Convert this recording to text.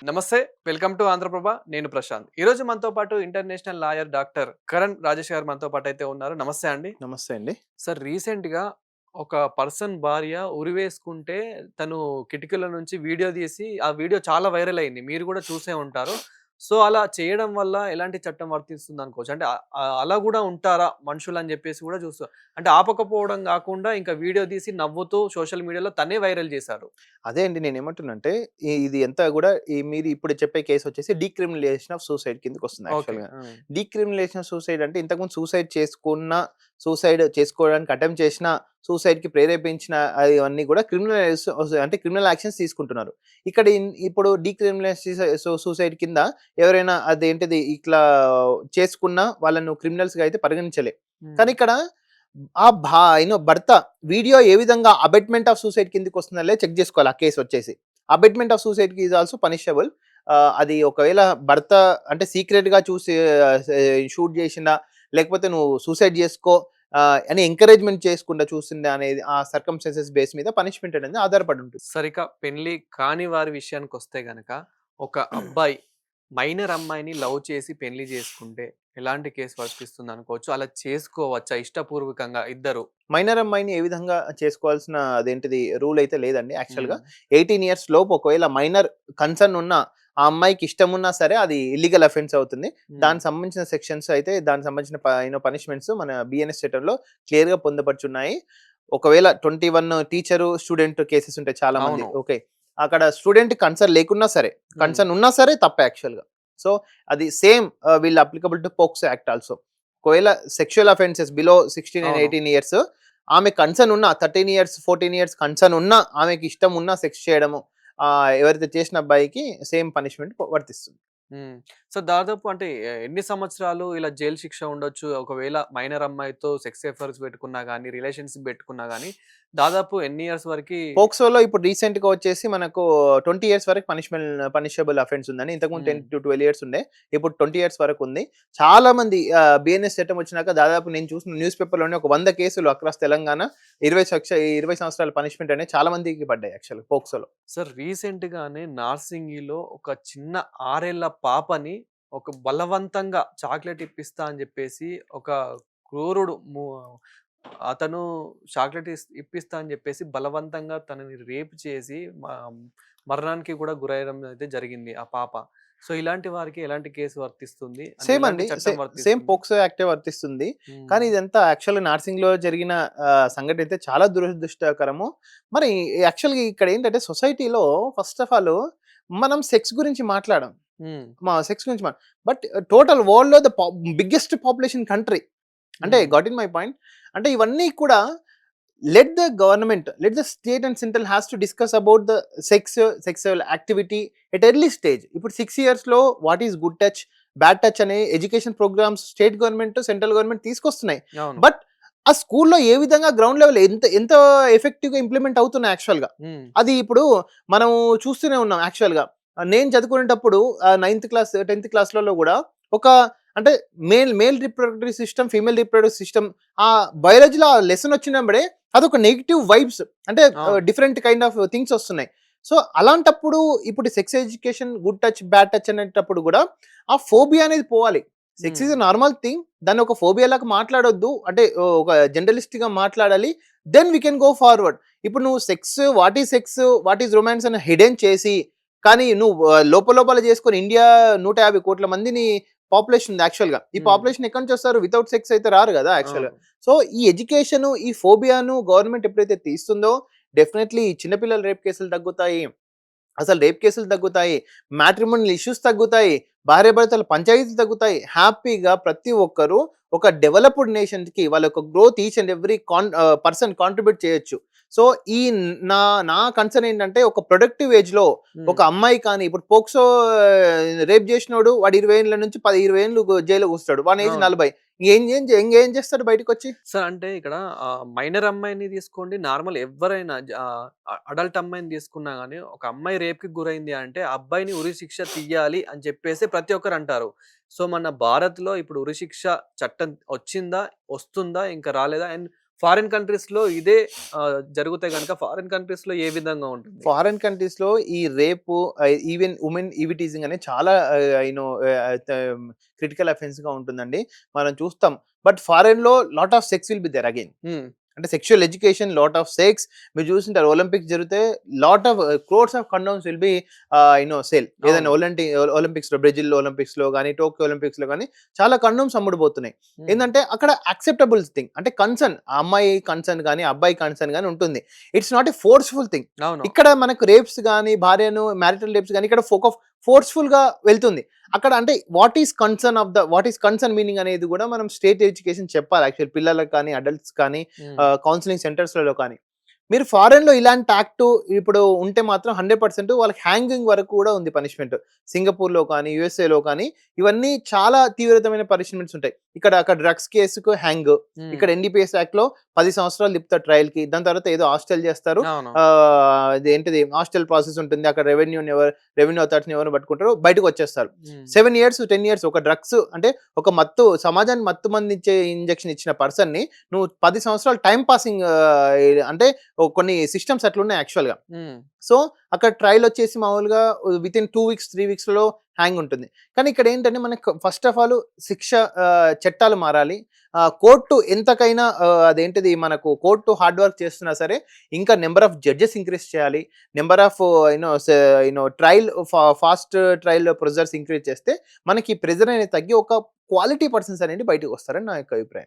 నమస్తే. Welcome to Andhraprabha. నేను ప్రశాంత్. ఈరోజు మనతో పాటు international lawyer doctor Karan Rajesh గారు మనతో పాటు అయితే ఉన్నారు. నమస్తే అండి. నమస్తే అండి. సార్, రీసెంట్‌గా ఒక పర్సన్ భార్య ఉరివేసుకుంటే తను కిటికీల నుంచి వీడియో తీసి ఆ వీడియో చాలా వైరల్ అయింది. మీరు కూడా చూసే ఉంటారు. సో, అలా చేయడం వల్ల ఎలాంటి చట్టం వర్తిస్తుంది అనుకోవచ్చు? అంటే అలా కూడా ఉంటారా మనుషులని చెప్పేసి కూడా చూస్తా అంటే ఆపకపోవడం కాకుండా ఇంకా వీడియో తీసి నవ్వుతూ సోషల్ మీడియాలో తనే వైరల్ చేశారు. అదే అండి నేనేమంటున్నానంటే, ఇది అంతా గూడా మీరు ఇప్పుడు చెప్పే కేసొచ్చేసి డీక్రిమినలైజేషన్ ఆఫ్ సూసైడ్ కిందకొస్తుంది ఓకే. యాక్చువల్‌గా. డీక్రిమినలైజేషన్ ఆఫ్ సూసైడ్ అంటే ఇంతకుముందు సూసైడ్ చేసుకోవడానికి అటెంప్ట్ చేసినా, సూసైడ్‌కి ప్రేరేపించిన అయన్నీ గూడా అంటే క్రిమినల్ యాక్షన్స్ తీసుకుంటున్నారు. ఇక్కడ ఇప్పుడు సూసైడ్ కింద ఎవరైనా అదేంటిది ఇట్లా చేసుకున్నా వాళ్ళను క్రిమినల్స్‌గా అయితే పరిగణించలే. హ్మ్. కానీ ఇక్కడ భర్త వీడియో ఏ విధంగా అబెట్మెంట్ ఆఫ్ సూసైడ్ కిందకి వస్తుందో చెక్ చేసుకోవాలి. ఆ కేసు వచ్చేసి abetment of suicide is also punishable. అది ఒకవేళ భర్త అంటే సీక్రెట్ గా చూసి షూట్ చేసిందా, లేకపోతే నువ్వు సూసైడ్ చేసుకో అని ఎంకరేజ్మెంట్ చేసుకుంటా చూసిందా అనేది ఆ సర్కమ్స్టాన్సెస్ బేస్ మీద పనిష్మెంట్ అనేది ఆధారపడి ఉంటుంది. సరిగ్గా పెళ్లి కాని వారి విషయానికొస్తే గనక, ఒక అబ్బాయి మైనర్ అమ్మాయిని లవ్ చేసి పెళ్లి చేసుకుంటే ఎలాంటి కేసు వర్తిస్తుందనుకోవచ్చు? అలా చేసుకోవచ్చా ఇష్టపూర్వకంగా ఇద్దరు? మైనర్ అమ్మాయిని ఏ విధంగా చేసుకోవాల్సిన అదేంటిది రూల్ అయితే లేదండి యాక్చువల్‌గా. హ్మ్. 18 ఇయర్స్ లోపు ఒకవేళ మైనర్ కన్సర్న్ ఉన్న ఆ అమ్మాయికి ఇష్టమున్నా సరే అది ఇల్లీగల్ అఫెన్స్ అవుతుంది. హ్మ్. దానికి సంబంధించిన సెక్షన్స్ అయితే దానికి సంబంధించిన పనిష్మెంట్స్ మన బిఎన్ఎస్ చట్టంలో క్లియర్‌గా పొందుపర్చున్నాయి. ఒకవేళ 21 టీచరు, స్టూడెంట్ కేసెస్ ఉంటాయి చాలా మంది. అవును. ఓకే. అక్కడ స్టూడెంట్ కన్సర్న్ లేకున్నా సరే, హ్మ్. కన్సర్న్ ఉన్నా సరే తప్పే యాక్చువల్‌గా. సో, అది సేమ్ వీళ్ళు applicable to POCSO act also. ఒకవేళ సెక్షువల్ అఫెన్సెస్ బిలో 16 అండ్ అవును. 18 ఇయర్స్ ఆమె కన్సర్న్ ఉన్నా 13 ఇయర్స్, 14 ఇయర్స్ కన్సర్న్ ఉన్నా, ఆమెకి ఇష్టం ఉన్నా సెక్స్ చేయడము ఎవరైతే చేసిన అబ్బాయికి సేమ్ పనిష్మెంట్ వర్తిస్తుంది. హ్మ్. సో, దాదాపు అంటే ఎన్ని సంవత్సరాలు ఇలా జైలు శిక్ష ఉండొచ్చు? ఒకవేళ మైనర్ అమ్మాయితో సెక్స్ అఫైర్స్ పెట్టుకున్నా గాని, రిలేషన్‌షిప్ పెట్టుకున్నా గాని, దాదాపు ఎన్ని ఇయర్స్ వరకి? పోక్సోలో ఇప్పుడు రీసెంట్‌గా వచ్చేసి మనకు 20 ఇయర్స్ వరకు పనిషబుల్ అఫెన్స్ ఉందండి. ఇంతకుముందు హ్మ్. 10-12 ఇయర్స్ ఉండే. ఇప్పుడు 20 ఇయర్స్ వరకు ఉంది. చాలా మంది బిఎన్ఎస్ చట్టం వచ్చినాక దాదాపు నేను చూసిన న్యూస్ పేపర్‌లోనే ఒక 100 కేసులు అక్రాస్ తెలంగాణ 20 సంవత్సరాల పనిష్మెంట్ అనేది చాలా మందికి పడ్డాయి యాక్చువల్‌గా పోక్సోలో. సార్, రీసెంట్‌గానే నార్సింగిలో ఒక చిన్న 6 ఏళ్ల పాపని ఒక బలవంతంగా చాక్లెట్ ఇప్పిస్తా అని జెప్పేసి ఒక క్రూరుడు అతను చాక్లెట్ ఇప్పిస్తా అని జెప్పేసి బలవంతంగా తనని రేప్ చేసి మరణానికి కూడా గురయ్యడం అయితే జరిగింది ఆ పాప. సో, ఇలాంటి వారికి ఎలాంటి కేసు వర్తిస్తుంది? అంటే సేమ్ ఎలాంటి అండి. చట్టం సేమ్ వర్తిస్తుంది? పోక్సో యాక్టే వర్తిస్తుంది. హ్మ్. కానీ ఇదంతా యాక్చువల్‌గా నార్సింగ్‌లో జరిగిన సంఘటన అయితే చాలా దురదృష్టకరము. మరి యాక్చువల్‌గా ఇక్కడ ఏంటంటే సొసైటీలో ఫస్ట్ ఆఫ్ ఆల్ మనం సెక్స్ గురించి మాట్లాడం. హ్మ్. సెక్స్ గురించి బట్ టోటల్ వరల్డ్‌లో బిగ్గెస్ట్ పాపులేషన్ కంట్రీ. అంటే hmm. Got in my point. అంటే ఇవన్నీ కూడా let the state and central has to discuss about the sexual activity at early stage. ఇప్పుడు 6 ఇయర్స్‌లో what is good touch, bad touch అనే education programmes state government, central government తీసుకొస్తున్నాయి. అవును. But ఆ స్కూల్‌లో ఏ విధంగా గ్రౌండ్ లెవెల్ ఎంత ఎంత ఎఫెక్టివ్‌గా ఇంప్లిమెంట్ అవుతున్నాయి యాక్చువల్‌గా. హ్మ్. అది ఇప్పుడు మనం చూస్తూనే ఉన్నాం యాక్చువల్‌గా. నేను చదువుకునేటప్పుడు 9థ్ క్లాస్, 10థ్ క్లాస్‌లలో గూడా ఒక అంటే male reproductive system, female reproductive system బయాలజీలో ఆ లెసన్ వచ్చినప్పుడే అదొక నెగెటివ్ వైబ్స్ అంటే అవును. డిఫరెంట్ కైండ్ ఆఫ్ థింగ్స్ వస్తున్నాయి. సో, అలాంటప్పుడు ఇప్పుడు sex education good touch, bad touch అనేటప్పుడు గూడా ఆ ఫోబియా అనేది పోవాలి. Sex hmm. Is a normal thing. దాన్ని ఒక ఫోబియా లాగా మాట్లాడొద్దు. అంటే ఒక జనరలిస్ట్‌గా మాట్లాడాలి. Then we can go forward. ఇప్పుడు నువ్వు సెక్స్, వాట్ ఈస్ రొమాన్స్ అని హిడెన్ చేసి, కానీ నువ్వు లోపల చేసుకొని ఇండియా 150 కోట్ల మందిని పాపులేషన్ ఉంది యాక్చువల్‌గా. ఈ హ్మ్. పాపులేషన్ ఎక్కడి నుంచి వస్తారు? వితౌట్ సెక్స్ అయితే రారు గదా! యాక్చువల్‌గా. అవును. సో, ఈ ఎడ్యుకేషను, ఈ ఫోబియాను గవర్నమెంట్ ఎప్పుడైతే తీస్తుందో డెఫినైట్‌లీ చిన్న పిల్లల రేప్ కేసులు తగ్గుతాయి. అసలు రేప్ కేసులు తగ్గుతాయి. మ్యాట్రిమోనియల్ ఇష్యూస్ తగ్గుతాయి. భార్యాభర్తల పంచాయతీలు తగ్గుతాయి. హ్యాపీగా ప్రతి ఒక్కరు ఒక డెవలప్డ్ నేషన్‌కి వాళ్ళ యొక్క growth each and every person contribute చేయొచ్చు. సో, ఈ నా నా కన్సర్న్ ఏంటంటే ఒక ప్రొడక్టివ్ ఏజ్‌లో ఒక హ్మ్. అమ్మాయి కానీ ఇప్పుడు పోక్సో రేప్ చేసినోడు వాడు 20 ఏళ్ల నుంచి 20 ఏళ్ళు జైల్‌లో కూస్తాడు. వాని ఏజ్ అవును. 40. ఇంకేం చేస్తాడు బయటకొచ్చి? సార్, అంటే ఇక్కడ మైనర్ అమ్మాయిని తీసుకోండి, నార్మల్ ఎవ్వరైనా అడల్ట్ అమ్మాయిని తీసుకున్నా గాని, ఒక అమ్మాయి రేప్‌కి గురైంది అంటే, ఆ అబ్బాయిని ఉరి శిక్ష తీయాలి అని చెప్పేసి ప్రతి ఒక్కరు అంటారు. సో, మన భారత్‌లో ఇప్పుడు ఉరి శిక్ష చట్టం వచ్చిందా? వస్తుందా? ఇంకా రాలేదా? అండ్ ఫారిన్ కంట్రీస్ లో ఇదే జరిగితే గనుక ఫారిన్ కంట్రీస్ లో ఏ విధంగా ఉంటుంది? ఫారెన్ కంట్రీస్ లో ఈ రేపు ఈవెన్ ఉమెన్ ఈవిటీజింగ్ అనేది చాలా యూనో క్రిటికల్ అఫెన్స్ గా ఉంటుందండి. మనం చూస్తాం. బట్ ఫారెన్ లో lot of sex will be there again. Hmm. అంటే sexual education, lot of sex. మీరు చూసింటారు ఒలింపిక్స్ జరిగితే lot of crores of condoms will be sale. ఏదైనా అవును. ఒలింపిక్స్ లో, బ్రెజిల్ ఒలింపిక్స్ లో కానీ, టోక్యో ఒలింపిక్స్ లో కానీ చాలా కండోమ్స్ అమ్ముడుపోతున్నాయి. హ్మ్. ఏంటంటే అక్కడ యాక్సెప్టబుల్ థింగ్, అంటే కన్సర్న్, ఆ అమ్మాయి కన్సర్న్ కానీ, అబ్బాయి కన్సర్న్ కానీ ఉంటుంది. It's not a forceful thing. అవును. ఇక్కడ మనకు రేప్స్ కానీ, భార్యను మ్యారిటల్ రేప్స్ కానీ ఇక్కడ ఫోర్స్ఫుల్ గా వెళ్తుంది. అక్కడ అంటే వాట్ ఈస్ కన్సర్న్ మీనింగ్ అనేది కూడా మనం స్టేట్ ఎడ్యుకేషన్ చెప్పాలి యాక్చువల్ పిల్లలకు కానీ, అడల్ట్స్ కానీ, హ్మ్. కౌన్సిలింగ్ సెంటర్స్‌లలో కానీ. మీరు ఫారెన్‌లో ఇలాంటి యాక్ట్ ఇప్పుడు ఉంటే మాత్రం 100% వాళ్ళకి హ్యాంగింగ్ వరకు కూడా ఉంది పనిష్మెంట్. సింగపూర్‌లో కానీ, యూఎస్ఏలో కానీ ఇవన్నీ చాలా తీవ్రతమైన పనిష్మెంట్స్ ఉంటాయి. అక్కడ డ్రగ్స్ కేసుకు హ్యాంగ్. హ్మ్. ఇక్కడ ఎన్‌డీపీఎస్ యాక్ట్‌లో 10 సంవత్సరాలు తిప్పుతారు ట్రయల్‌కి. దాని తర్వాత ఏదో హాస్టల్ చేస్తారు. అవును. ఇదేంటిది హాస్టల్ ప్రాసెస్ ఉంటుంది. అక్కడ రెవెన్యూ అథారిటీని ఎవరిని పట్టుకుంటారో బయటకొచ్చేస్తారు. హ్మ్. 7 ఇయర్స్, 10 ఇయర్స్ ఒక డ్రగ్స్ అంటే ఒక సమాజానికి మత్తు మందిచ్చే ఇంజెక్షన్ ఇచ్చిన పర్సన్‌ని నువ్వు 10 సంవత్సరాలు టైమ్ పాసింగ్ అంటే కొన్ని సిస్టమ్స్ అట్లున్నాయి యాక్చువల్‌గా. హ్మ్. సో, అక్కడ ట్రయల్ వచ్చేసి మామూలుగా వితిన్ 2 వీక్స్, 3 వీక్స్‌లో హ్యాంగ్ ఉంటుంది. కానీ ఇక్కడ ఏంటంటే మనకు ఫస్ట్ ఆఫ్ ఆల్ శిక్ష చట్టాలు మారాలి. కోర్టు ఎంతకైనా అదేంటిది మనకు కోర్టు హార్డ్ వర్క్ చేస్తున్నా సరే, ఇంకా నంబర్ ఆఫ్ జడ్జెస్ ఇంక్రీజ్ చేయాలి. Number of fast trial procedures increase చేస్తే మనకి ప్రెజర్ అనేది తగ్గి ఒక క్వాలిటీ పర్సన్స్ అనేది బయటకి వస్తారని నా యొక్క అభిప్రాయం.